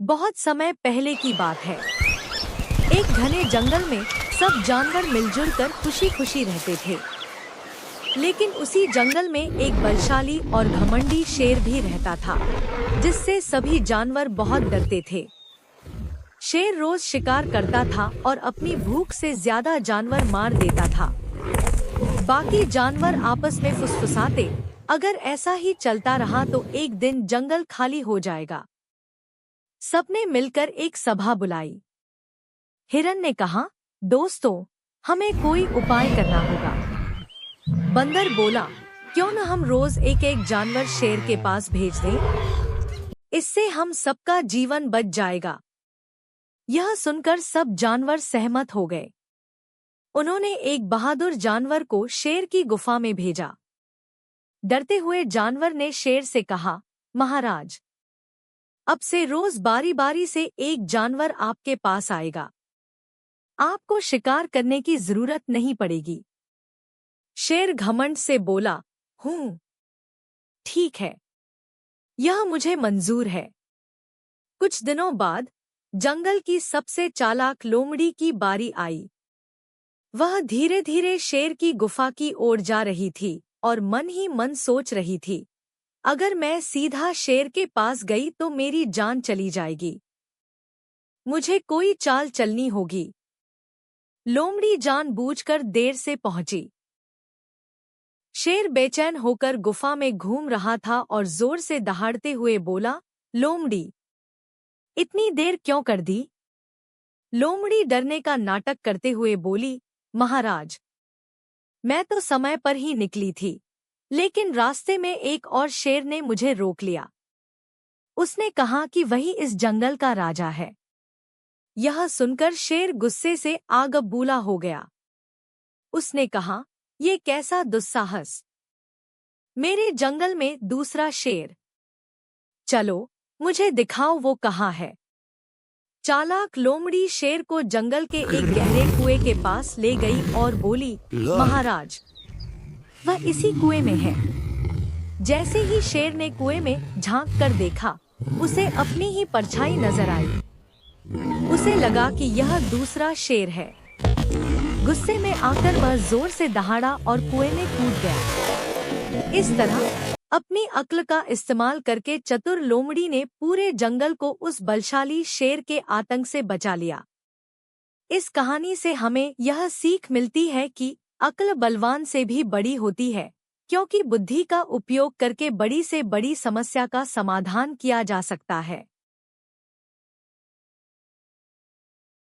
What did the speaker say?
बहुत समय पहले की बात है। एक घने जंगल में सब जानवर मिलजुल कर खुशी खुशी रहते थे। लेकिन उसी जंगल में एक बलशाली और घमंडी शेर भी रहता था, जिससे सभी जानवर बहुत डरते थे। शेर रोज शिकार करता था और अपनी भूख से ज्यादा जानवर मार देता था। बाकी जानवर आपस में फुसफुसाते, अगर ऐसा ही चलता रहा तो एक दिन जंगल खाली हो जाएगा। सबने मिलकर एक सभा बुलाई। हिरन ने कहा, दोस्तों, हमें कोई उपाय करना होगा। बंदर बोला, क्यों न हम रोज एक एक जानवर शेर के पास भेज दें? इससे हम सबका जीवन बच जाएगा। यह सुनकर सब जानवर सहमत हो गए। उन्होंने एक बहादुर जानवर को शेर की गुफा में भेजा। डरते हुए जानवर ने शेर से कहा, महाराज, अब से रोज बारी बारी से एक जानवर आपके पास आएगा। आपको शिकार करने की जरूरत नहीं पड़ेगी। शेर घमंड से बोला, हूँ, ठीक है, यह मुझे मंजूर है। कुछ दिनों बाद जंगल की सबसे चालाक लोमड़ी की बारी आई। वह धीरे धीरे शेर की गुफा की ओर जा रही थी और मन ही मन सोच रही थी, अगर मैं सीधा शेर के पास गई तो मेरी जान चली जाएगी। मुझे कोई चाल चलनी होगी। लोमड़ी जानबूझकर देर से पहुंची। शेर बेचैन होकर गुफा में घूम रहा था और जोर से दहाड़ते हुए बोला, लोमड़ी, इतनी देर क्यों कर दी? लोमड़ी डरने का नाटक करते हुए बोली, महाराज, मैं तो समय पर ही निकली थी, लेकिन रास्ते में एक और शेर ने मुझे रोक लिया। उसने कहा कि वही इस जंगल का राजा है। यह सुनकर शेर गुस्से से आग बबूला हो गया। उसने कहा, ये कैसा दुस्साहस! मेरे जंगल में दूसरा शेर! चलो, मुझे दिखाओ वो कहाँ है। चालाक लोमड़ी शेर को जंगल के एक गहरे कुएं के पास ले गई और बोली, महाराज, वह इसी कुएं में है। जैसे ही शेर ने कुएं में झांक कर देखा, उसे अपनी ही परछाई नजर आई। उसे लगा कि यह दूसरा शेर है। गुस्से में आकर वह जोर से दहाड़ा और कुएं में कूद गया। इस तरह अपनी अक्ल का इस्तेमाल करके चतुर लोमड़ी ने पूरे जंगल को उस बलशाली शेर के आतंक से बचा लिया। इस कहानी से हमें यह सीख मिलती है कि अक्ल बलवान से भी बड़ी होती है, क्योंकि बुद्धि का उपयोग करके बड़ी से बड़ी समस्या का समाधान किया जा सकता है।